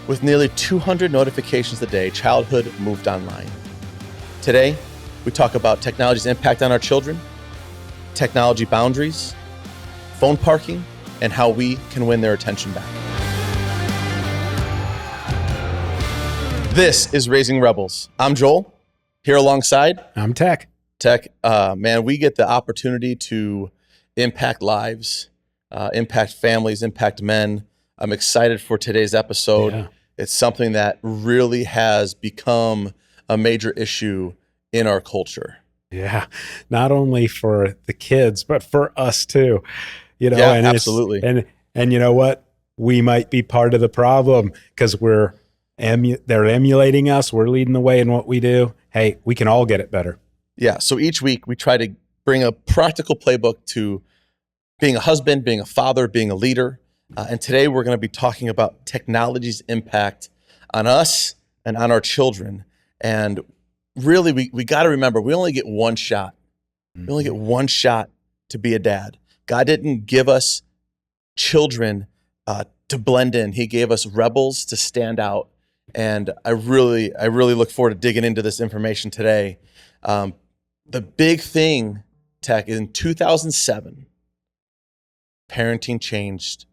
With nearly 200 notifications a day, childhood moved online. Today, we talk about technology's impact on our children, technology boundaries, phone parking, and how we can win their attention back. This is Raising Rebels. I'm Joel, here alongside. I'm Tech. Man, we get the opportunity to impact lives, impact families, impact men. I'm excited for today's episode. Yeah. It's something that really has become a major issue in our culture. Yeah. Not only for the kids, but for us too. Yeah, and absolutely. And you know what? We might be part of the problem because they're emulating us. We're leading the way in what we do. Hey, we can all get it better. Yeah. So each week we try to bring a practical playbook to being a husband, being a father, being a leader. And today we're going to be talking about technology's impact on us and on our children. And really, we got to remember, we only get one shot. We only get one shot to be a dad. God didn't give us children to blend in. He gave us rebels to stand out. And I really look forward to digging into this information today. The big thing, Tech, in 2007, parenting changed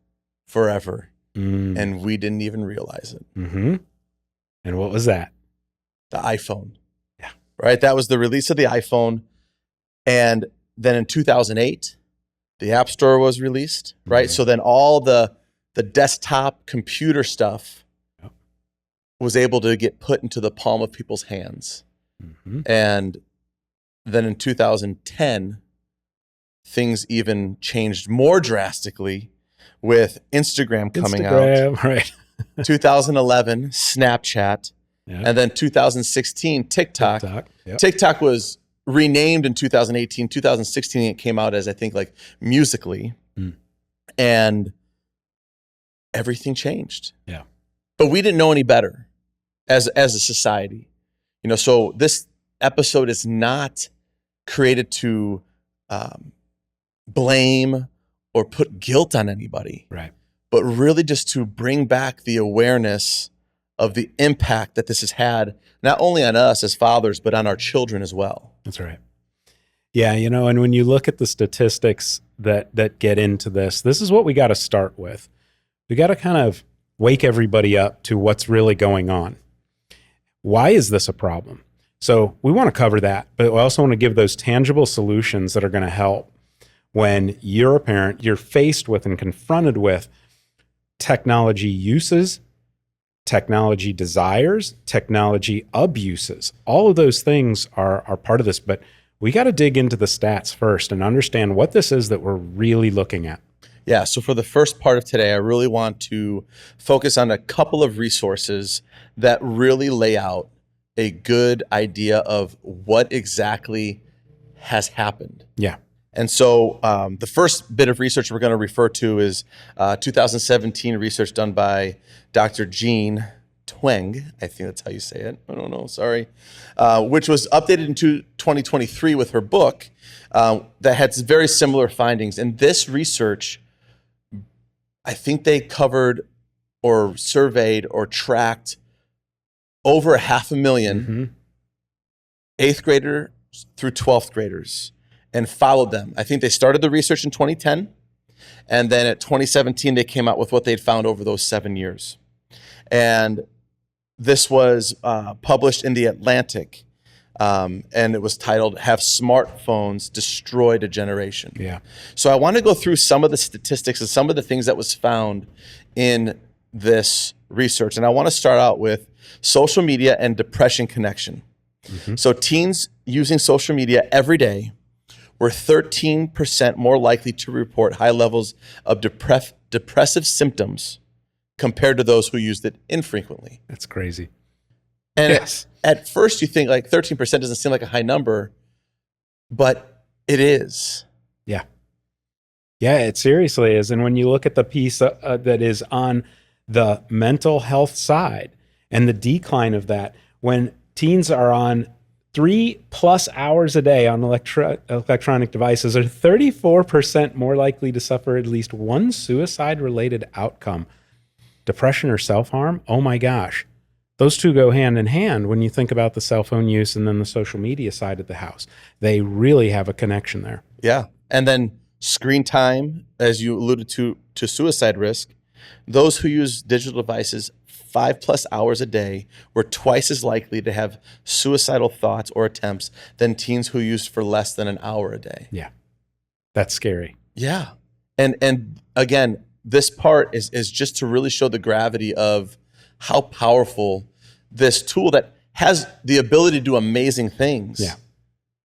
forever, and we didn't even realize it. Mm-hmm. And what was that? The iPhone. Yeah. Right? That was the release of the iPhone. And then in 2008, the App Store was released, right? Mm-hmm. So then all the desktop computer stuff was able to get put into the palm of people's hands. Mm-hmm. And then in 2010, things even changed more drastically with Instagram coming out. Right. 2011, Snapchat. Yeah. And then 2016, TikTok. Yep. TikTok was renamed in 2018. 2016, it came out as, I think, like Musically. And everything changed. Yeah. But we didn't know any better as a society. So this episode is not created to blame or put guilt on anybody. Right. But really just to bring back the awareness of the impact that this has had, not only on us as fathers, but on our children as well. That's right. Yeah, and when you look at the statistics that get into this is what we got to start with. We got to kind of wake everybody up to what's really going on. Why is this a problem? So we want to cover that, but we also want to give those tangible solutions that are going to help when you're a parent, you're faced with and confronted with technology uses, technology desires, technology abuses. All of those things are part of this, but we got to dig into the stats first and understand what this is that we're really looking at. Yeah, so for the first part of today, I really want to focus on a couple of resources that really lay out a good idea of what exactly has happened. Yeah. And so the first bit of research we're going to refer to is 2017 research done by Dr. Jean Twenge. I think that's how you say it. I don't know. Sorry. Which was updated into 2023 with her book that had very similar findings. And this research, I think they covered or surveyed or tracked over 500,000 8th graders through 12th graders and followed them. I think they started the research in 2010, and then at 2017, they came out with what they'd found over those 7 years. And this was published in The Atlantic, and it was titled, "Have Smartphones Destroyed a Generation?" Yeah. So I want to go through some of the statistics and some of the things that was found in this research. And I want to start out with social media and depression connection. So teens using social media every day were 13% more likely to report high levels of depressive symptoms compared to those who used it infrequently. That's crazy. And Yes. at first you think like 13% doesn't seem like a high number, but it is. Yeah. Yeah, it seriously is. And when you look at the piece that is on the mental health side and the decline of that, when teens are on 3+ hours a day on electronic devices, are 34% more likely to suffer at least one suicide-related outcome. depression or self-harm, oh my gosh, those two go hand in hand when you think about the cell phone use and then the social media side of the house. They really have a connection there. Yeah. And then screen time, as you alluded to suicide risk, those who use digital devices 5+ hours a day were twice as likely to have suicidal thoughts or attempts than teens who used for less than an hour a day. Yeah. That's scary. Yeah. And again, this part is just to really show the gravity of how powerful this tool that has the ability to do amazing things,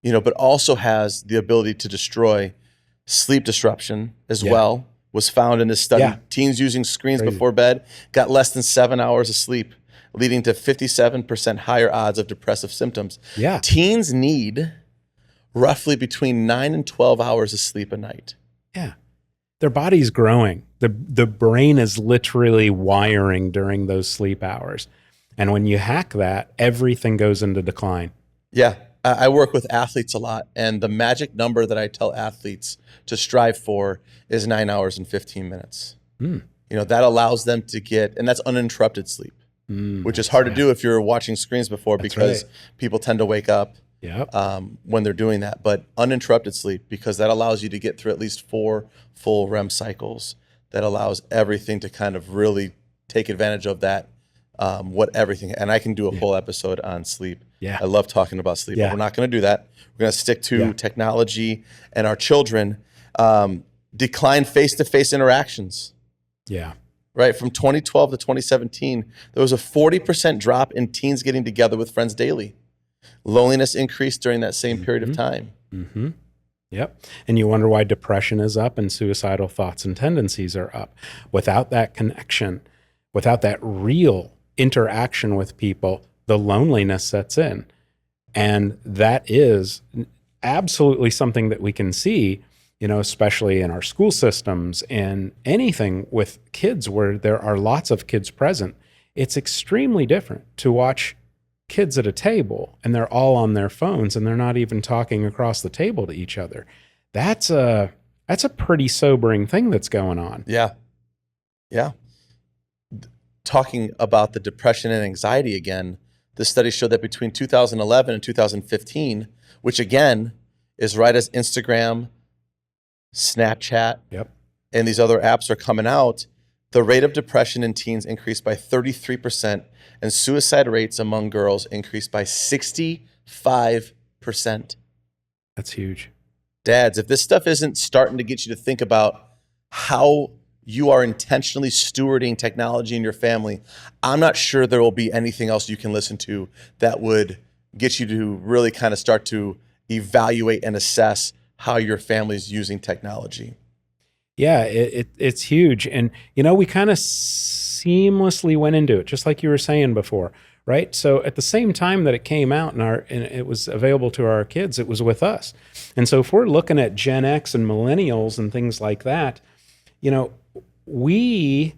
but also has the ability to destroy sleep disruption as well, was found in this study. Yeah. Teens using screens before bed got less than 7 hours of sleep, leading to 57% higher odds of depressive symptoms. Yeah. Teens need roughly between 9 and 12 hours of sleep a night. Yeah. Their body's growing. The brain is literally wiring during those sleep hours. And when you hack that, everything goes into decline. Yeah. I work with athletes a lot, and the magic number that I tell athletes to strive for is 9 hours and 15 minutes. That allows them to get, and that's uninterrupted sleep, which is hard to do if you're watching screens before, because people tend to wake up when they're doing that. But uninterrupted sleep, because that allows you to get through at least 4 full REM cycles. That allows everything to kind of really take advantage of that. And I can do a whole episode on sleep. Yeah. I love talking about sleep, but we're not going to do that. We're going to stick to technology and our children. Decline face-to-face interactions. Yeah. Right. From 2012 to 2017, there was a 40% drop in teens getting together with friends daily. Loneliness increased during that same period of time. Mm-hmm. Yep. And you wonder why depression is up and suicidal thoughts and tendencies are up. Without that connection, without that real interaction with people, the loneliness sets in. And that is absolutely something that we can see, especially in our school systems and anything with kids where there are lots of kids present. It's extremely different to watch kids at a table and they're all on their phones and they're not even talking across the table to each other. That's a pretty sobering thing that's going on. Yeah. Yeah. Talking about the depression and anxiety again, the study showed that between 2011 and 2015, which again is right as Instagram, Snapchat, and these other apps are coming out, the rate of depression in teens increased by 33%, and suicide rates among girls increased by 65%. That's huge. Dads, if this stuff isn't starting to get you to think about how you are intentionally stewarding technology in your family, I'm not sure there will be anything else you can listen to that would get you to really kind of start to evaluate and assess how your family is using technology. Yeah, it's huge. And, we kind of seamlessly went into it, just like you were saying before, right? So at the same time that it came out and it was available to our kids, it was with us. And so if we're looking at Gen X and millennials and things like that, we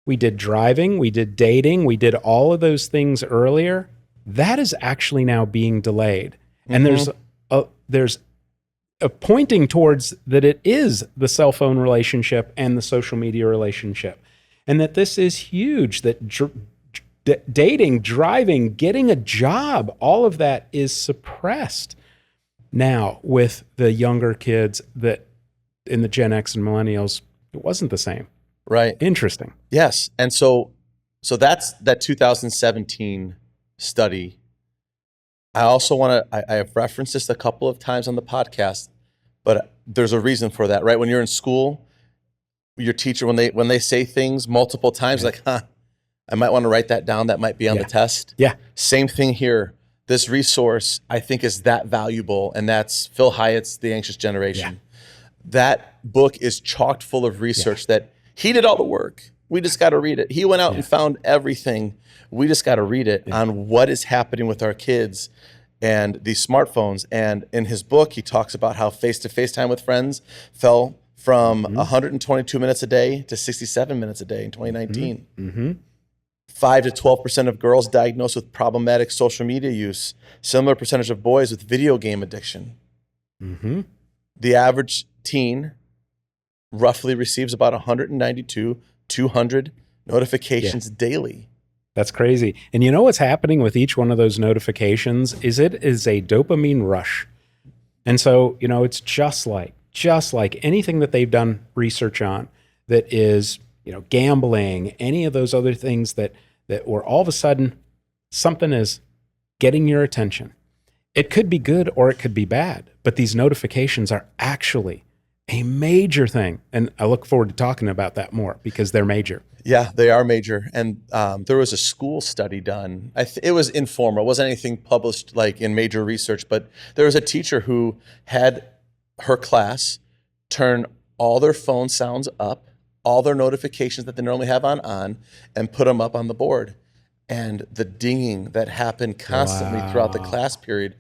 did driving, we did dating, we did all of those things earlier. That is actually now being delayed. And there's a pointing towards that it is the cell phone relationship and the social media relationship. And that this is huge, that dating, driving, getting a job, all of that is suppressed now with the younger kids that in the Gen X and millennials, it wasn't the same. Right. Interesting. Yes. And so that's that 2017 study. I also I have referenced this a couple of times on the podcast, but there's a reason for that, right? When you're in school, your teacher, when they say things multiple times, like, I might want to write that down. That might be on the test. Yeah. Same thing here. This resource, I think, is that valuable. And that's Phil Hyatt's The Anxious Generation. Yeah. That book is chocked full of research that he did all the work. We just got to read it. He went out and found everything. We just got to read it on what is happening with our kids and these smartphones. And in his book, he talks about how face-to-face time with friends fell from 122 minutes a day to 67 minutes a day in 2019. 5 to 12% of girls diagnosed with problematic social media use, similar percentage of boys with video game addiction. The average teen roughly receives about 192 200 notifications daily. That's crazy. And you know what's happening with each one of those notifications is it is a dopamine rush. And so, you know, it's just like anything that they've done research on that is, you know, gambling, any of those other things that where all of a sudden something is getting your attention. It could be good or it could be bad, but these notifications are actually a major thing. And I look forward to talking about that more because they're major. Yeah, they are major. And there was a school study done. It was informal. It wasn't anything published like in major research, but there was a teacher who had her class turn all their phone sounds up, all their notifications that they normally have on, and put them up on the board. And the dinging that happened constantly throughout the class period,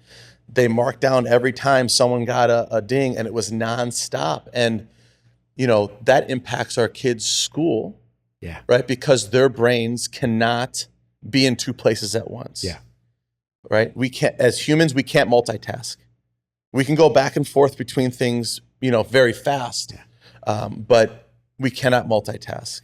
they marked down every time someone got a ding, and it was nonstop. And, you know, that impacts our kids' school. Yeah. Right. Because their brains cannot be in two places at once. Yeah. Right. We can't, as humans, we can't multitask. We can go back and forth between things, you know, very fast, but we cannot multitask.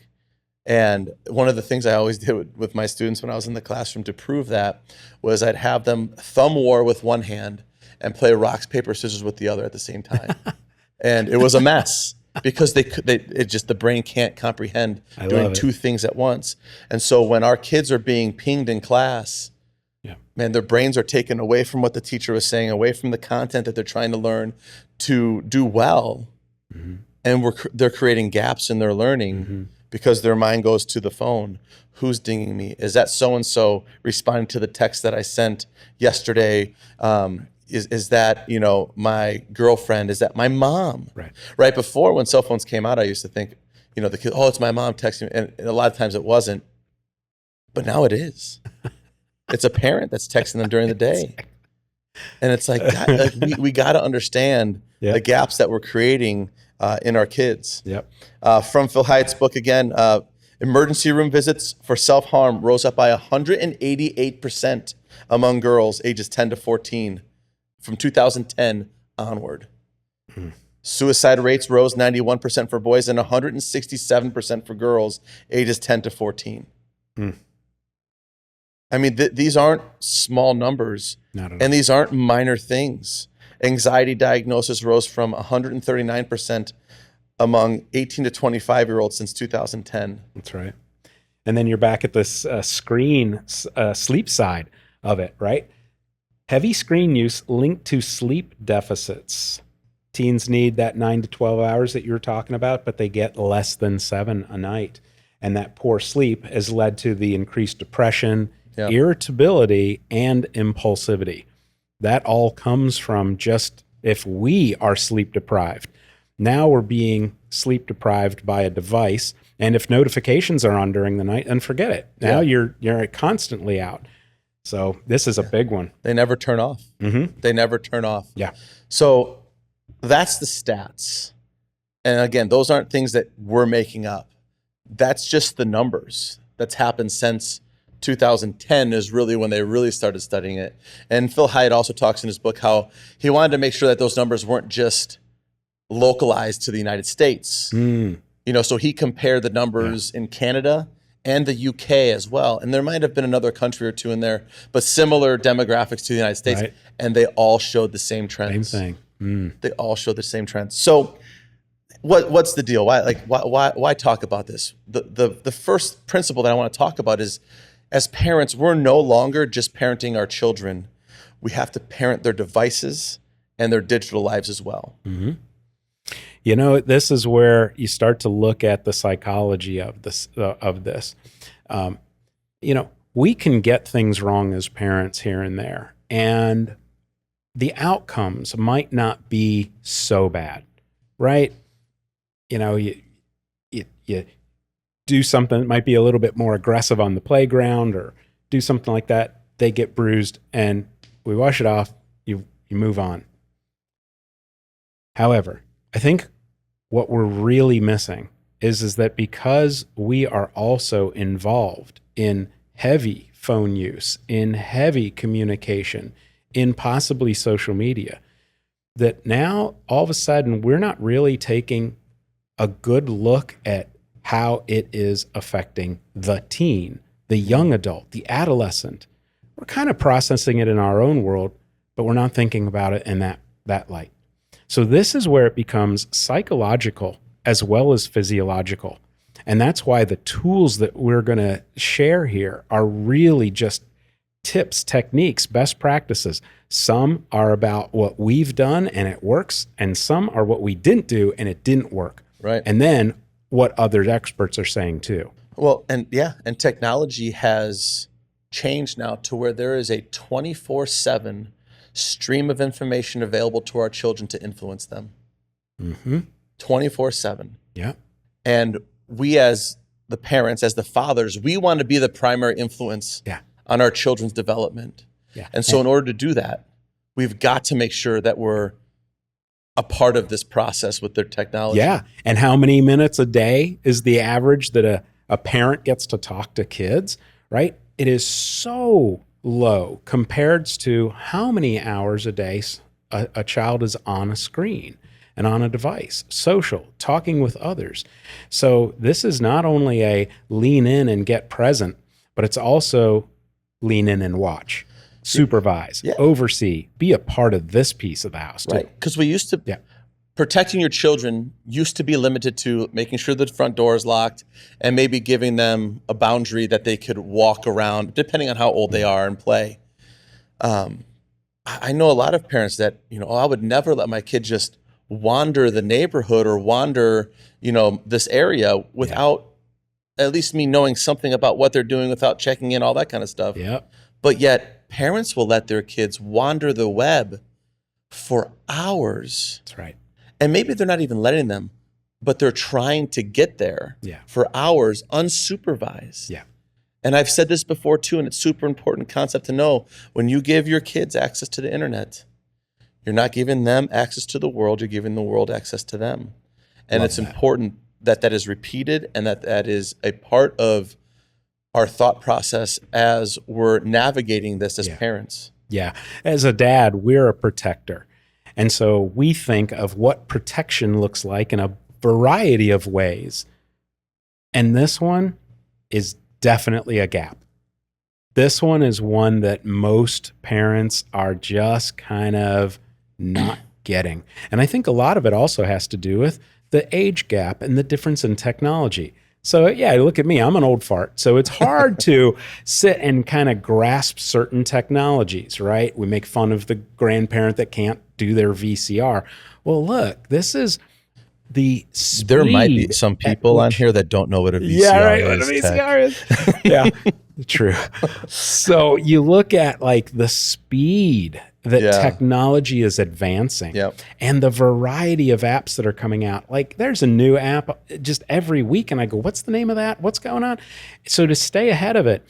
And one of the things I always did with my students when I was in the classroom to prove that was I'd have them thumb war with one hand and play rocks, paper, scissors with the other at the same time. And it was a mess. Because the brain can't comprehend doing two things at once. And so when our kids are being pinged in class, man, their brains are taken away from what the teacher was saying, away from the content that they're trying to learn to do well. Mm-hmm. And they're creating gaps in their learning because their mind goes to the phone. Who's dinging me? Is that so-and-so responding to the text that I sent yesterday? Is that, you know, my girlfriend? Is that my mom? Right before, when cell phones came out, I used to think, you know, the kid, oh, it's my mom texting me. And a lot of times it wasn't. But now it is. It's a parent that's texting them during the day. And it's like, God, like we got to understand the gaps that we're creating in our kids. From Phil Hyatt's book again, emergency room visits for self-harm rose up by 188% among girls ages 10 to 14. From 2010 onward. Suicide rates rose 91% for boys and 167% for girls ages 10 to 14. I mean, these aren't small numbers, and these aren't minor things. Anxiety diagnosis rose from 139% among 18 to 25-year-olds since 2010. That's right. And then you're back at this sleep side of it, right? Heavy screen use linked to sleep deficits. Teens need that 9 to 12 hours that you were talking about, but they get less than 7 a night. And that poor sleep has led to the increased depression, irritability, and impulsivity. That all comes from just if we are sleep deprived. Now we're being sleep deprived by a device. And if notifications are on during the night, then forget it. Now you're constantly out. So this is a big one. They never turn off. They never turn off. So that's the stats. And again, those aren't things that we're making up. That's just the numbers. That's happened since 2010 is really when they really started studying it. And Phil Hyatt also talks in his book how he wanted to make sure that those numbers weren't just localized to the United States. You know, so he compared the numbers in Canada and the UK as well. And there might have been another country or two in there, but similar demographics to the United States. And they all showed the same trends. Same thing. They all showed the same trends. So what's the deal? Why talk about this? The first principle that I want to talk about is, as parents, we're no longer just parenting our children. We have to parent their devices and their digital lives as well. You know, this is where you start to look at the psychology of this. You know, we can get things wrong as parents here and there, and the outcomes might not be so bad, right? You know, you do something that might be a little bit more aggressive on the playground, or do something like that. They get bruised, and we wash it off. You move on. However, I think what we're really missing is that because we are also involved in heavy phone use, in heavy communication, in possibly social media, that now all of a sudden we're not really taking a good look at how it is affecting the teen, the young adult, the adolescent. We're kind of processing it in our own world, but we're not thinking about it in that light. So this is where it becomes psychological as well as physiological. And that's why the tools that we're going to share here are really just tips, techniques, best practices. Some are about what we've done and it works, and some are what we didn't do and it didn't work. Right. And then what other experts are saying too. Well, and technology has changed now to where there is a 24/7 stream of information available to our children to influence them. 24/7. Yeah. And we as the parents, as the fathers, we want to be the primary influence on our children's development. Yeah. And so in order to do that, we've got to make sure that we're a part of this process with their technology. Yeah. And how many minutes a day is the average that a parent gets to talk to kids, right? It is so low compared to how many hours a day a child is on a screen and on a device, social, talking with others. So this is not only a lean in and get present, but it's also lean in and watch, supervise, oversee, be a part of this piece of the house too. Right, because we used to, protecting your children used to be limited to making sure the front door is locked and maybe giving them a boundary that they could walk around, depending on how old they are, and play. I know a lot of parents that, I would never let my kid just wander the neighborhood or wander, this area without at least me knowing something about what they're doing, without checking in, all that kind of stuff. Yep. But yet parents will let their kids wander the web for hours. That's right. And maybe they're not even letting them, but they're trying to get there for hours unsupervised. Yeah. And I've said this before too, and it's super important concept to know. When you give your kids access to the internet, you're not giving them access to the world, you're giving the world access to them. And it's important that that is repeated and that is a part of our thought process as we're navigating this as parents. Yeah. As a dad, we're a protector. And so we think of what protection looks like in a variety of ways. And this one is definitely a gap. This one is one that most parents are just kind of not getting. And I think a lot of it also has to do with the age gap and the difference in technology. So look at me, I'm an old fart. So it's hard to sit and kind of grasp certain technologies, right? We make fun of the grandparent that can't do their VCR. Well, look, this is the speed. There might be some people on here that don't know what a VCR is. Yeah, right, what a VCR is. Yeah, true. So you look at like the speed that technology is advancing and the variety of apps that are coming out. Like there's a new app just every week and I go, what's the name of that? What's going on? So to stay ahead of it,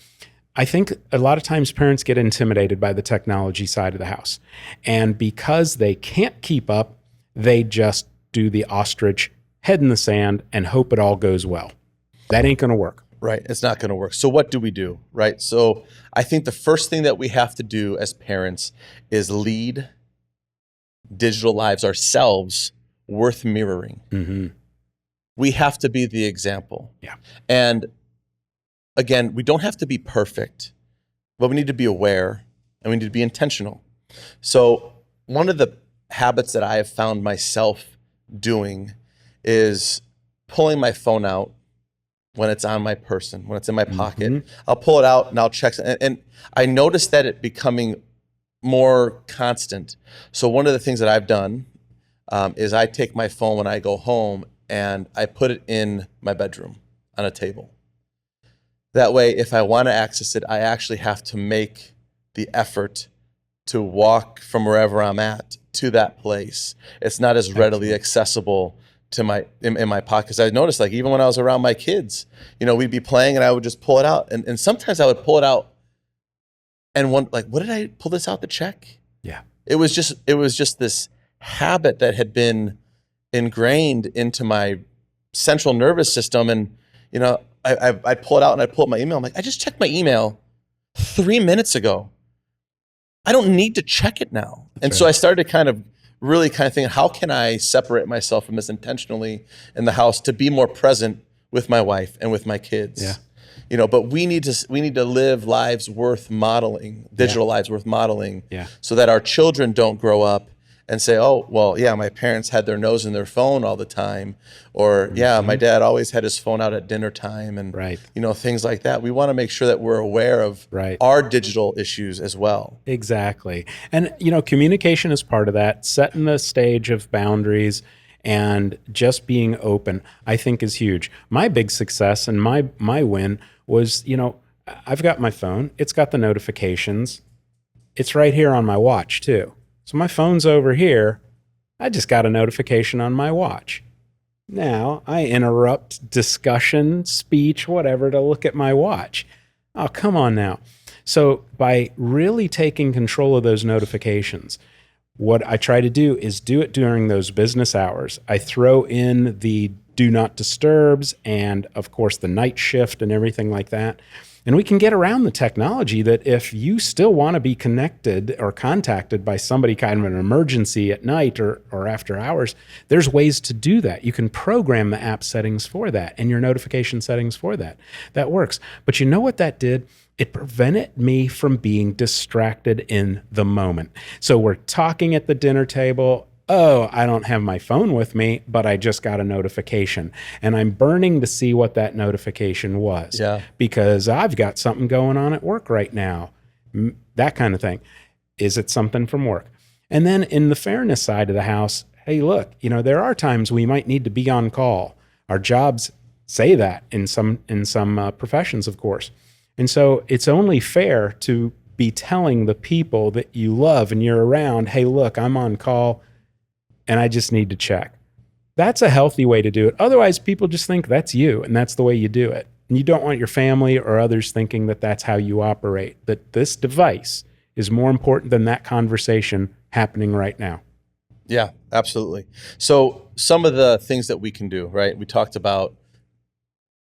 I think a lot of times parents get intimidated by the technology side of the house. And because they can't keep up, they just do the ostrich, head in the sand, and hope it all goes well. That ain't going to work. Right. It's not going to work. So what do we do? Right. So I think the first thing that we have to do as parents is lead digital lives ourselves worth mirroring. Mm-hmm. We have to be the example. Yeah. And again, we don't have to be perfect, but we need to be aware and we need to be intentional. So one of the habits that I have found myself doing is pulling my phone out when it's on my person, when it's in my pocket. Mm-hmm. I'll pull it out and I'll check. And I noticed that it becoming more constant. So one of the things that I've done is I take my phone when I go home and I put it in my bedroom on a table. That way, if I want to access it, I actually have to make the effort to walk from wherever I'm at to that place. It's not as readily accessible to my in my pocket. Because I noticed, like, even when I was around my kids, we'd be playing and I would just pull it out. And sometimes I would pull it out and what did I pull this out to check? Yeah. It was just this habit that had been ingrained into my central nervous system. And, I pull it out and I pull up my email. I'm like, I just checked my email 3 minutes ago. I don't need to check it now. So I started to really thinking, how can I separate myself from this intentionally in the house to be more present with my wife and with my kids. Yeah. But we need to live lives worth modeling, digital lives worth modeling, so that our children don't grow up and say, oh, well, yeah, my parents had their nose in their phone all the time, or yeah, my dad always had his phone out at dinner time, and things like that. We want to make sure that we're aware of our digital issues as well. Exactly. And communication is part of that, setting the stage of boundaries and just being open, I think, is huge. My big success and my win was, I've got my phone, it's got the notifications, it's right here on my watch too. So my phone's over here. I just got a notification on my watch. Now I interrupt discussion, speech, whatever, to look at my watch. Oh, come on now. So by really taking control of those notifications, what I try to do is do it during those business hours. I throw in the do not disturbs and, of course, the night shift and everything like that. And we can get around the technology that if you still want to be connected or contacted by somebody kind of an emergency at night or after hours, there's ways to do that. You can program the app settings for that and your notification settings for that. That works. But you know what that did? It prevented me from being distracted in the moment. So we're talking at the dinner table. Oh, I don't have my phone with me, but I just got a notification. And I'm burning to see what that notification was. Yeah. Because I've got something going on at work right now. That kind of thing. Is it something from work? And then in the fairness side of the house, hey, look, there are times we might need to be on call. Our jobs say that in some professions, of course. And so it's only fair to be telling the people that you love and you're around, hey, look, I'm on call and I just need to check. That's a healthy way to do it. Otherwise, people just think that's you and that's the way you do it. And you don't want your family or others thinking that that's how you operate, that this device is more important than that conversation happening right now. Yeah, absolutely. So some of the things that we can do, right? We talked about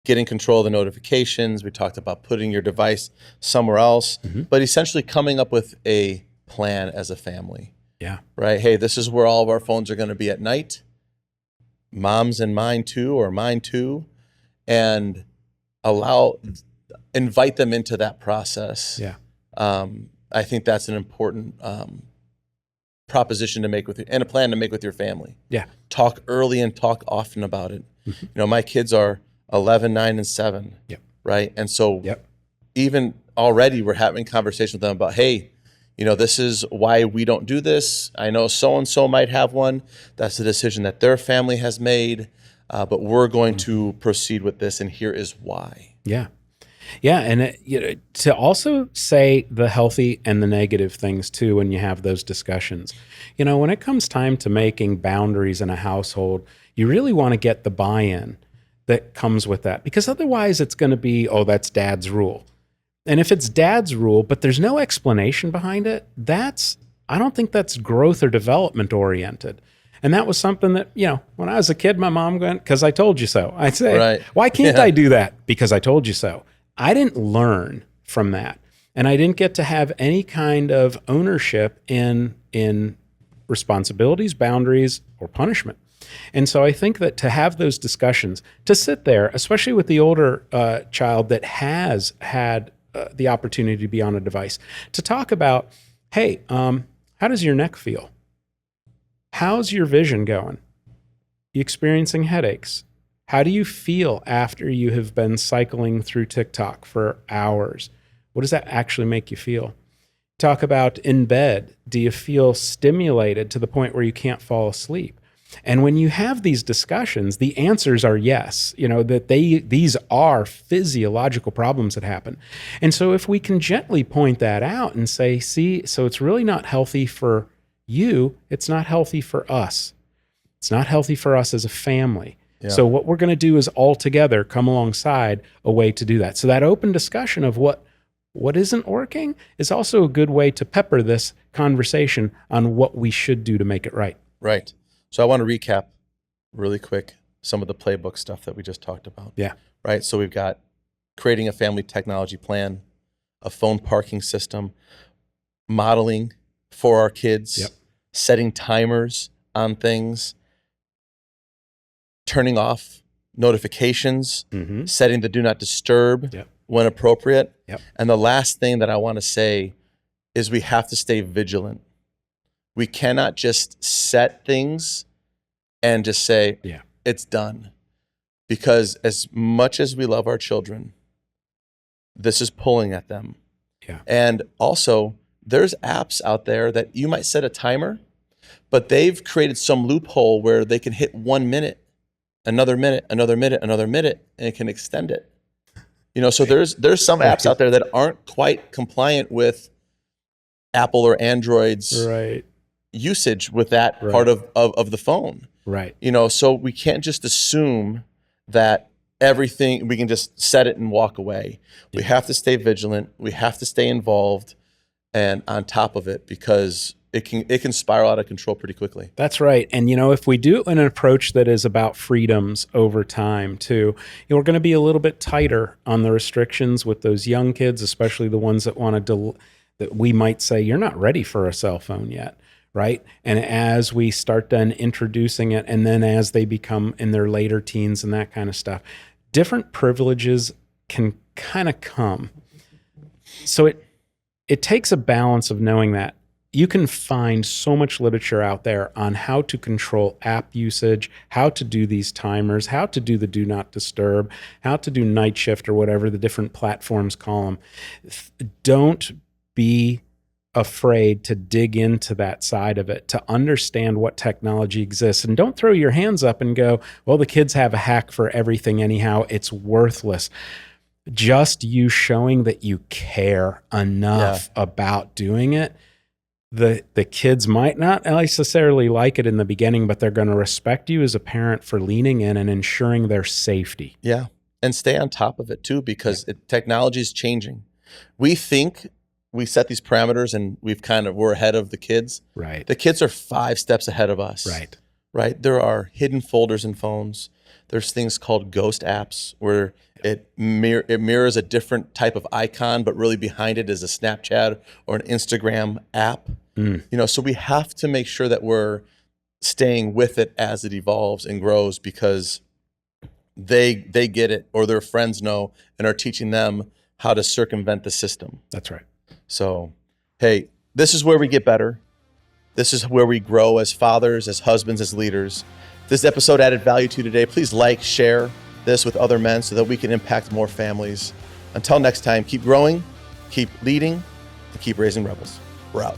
getting control of the notifications. We talked about putting your device somewhere else, but essentially coming up with a plan as a family. Yeah. Right. Hey, this is where all of our phones are going to be at night. Mom's and mine too, or mine too, and invite them into that process. Yeah. I think that's an important proposition to make and a plan to make with your family. Yeah. Talk early and talk often about it. My kids are 11, 9, and 7. Yep. Right. And so even already we're having conversations with them about, hey, this is why we don't do this. I know so-and-so might have one. That's a decision that their family has made, but we're going to proceed with this, and here is why. Yeah. Yeah. And to also say the healthy and the negative things too when you have those discussions. When it comes time to making boundaries in a household, you really want to get the buy-in that comes with that, because otherwise it's going to be, oh, that's dad's rule. And if it's dad's rule, but there's no explanation behind it, I don't think that's growth or development oriented. And that was something that, when I was a kid, my mom went, because I told you so. I'd say, why can't I do that? Because I told you so. I didn't learn from that. And I didn't get to have any kind of ownership in responsibilities, boundaries, or punishment. And so I think that to have those discussions, to sit there, especially with the older child that has had the opportunity to be on a device, to talk about, hey, how does your neck feel? How's your vision going? You experiencing headaches? How do you feel after you have been cycling through TikTok for hours? What does that actually make you feel? Talk about in bed. Do you feel stimulated to the point where you can't fall asleep? And when you have these discussions, the answers are yes, that these are physiological problems that happen. And so if we can gently point that out and say, see, so it's really not healthy for you, it's not healthy for us. It's not healthy for us as a family. Yeah. So what we're going to do is all together come alongside a way to do that. So that open discussion of what isn't working is also a good way to pepper this conversation on what we should do to make it right. Right. So I want to recap really quick some of the playbook stuff that we just talked about. Yeah. Right. So we've got creating a family technology plan, a phone parking system, modeling for our kids, setting timers on things, turning off notifications, Mm-hmm. setting the do not disturb Yep. when appropriate. Yep. And the last thing that I want to say is we have to stay vigilant. We cannot just set things and just say, Yeah. it's done. Because as much as we love our children, this is pulling at them. Yeah. And also, there's apps out there that you might set a timer, but they've created some loophole where they can hit 1 minute, another minute, another minute, another minute, and it can extend it. So there's some apps out there that aren't quite compliant with Apple or Android's Right. usage with that Right. part of the phone. Right. So we can't just assume that everything, we can just set it and walk away. We have to stay vigilant. We have to stay involved and on top of it, because it can spiral out of control pretty quickly. That's right. And, if we do an approach that is about freedoms over time too, we're going to be a little bit tighter on the restrictions with those young kids, especially the ones that want to, that we might say, you're not ready for a cell phone yet. Right. And as we start then introducing it, and then as they become in their later teens and that kind of stuff, different privileges can kind of come. So it takes a balance of knowing that. You can find so much literature out there on how to control app usage, how to do these timers, how to do the do not disturb, how to do night shift or whatever the different platforms call them. Don't be afraid to dig into that side of it, to understand what technology exists. And don't throw your hands up and go, well, the kids have a hack for everything anyhow. It's worthless. Just you showing that you care enough about doing it. The kids might not necessarily like it in the beginning, but they're going to respect you as a parent for leaning in and ensuring their safety. Yeah. And stay on top of it too, because technology is changing. We think we set these parameters and we're ahead of the kids. Right. The kids are 5 steps ahead of us. Right. There are hidden folders in phones. There's things called ghost apps where it mirrors a different type of icon, but really behind it is a Snapchat or an Instagram app. So we have to make sure that we're staying with it as it evolves and grows, because they get it, or their friends know and are teaching them how to circumvent the system. That's right. So, hey, this is where we get better. This is where we grow as fathers, as husbands, as leaders. If this episode added value to you today, please like, share this with other men so that we can impact more families. Until next time, keep growing, keep leading, and keep raising rebels. We're out.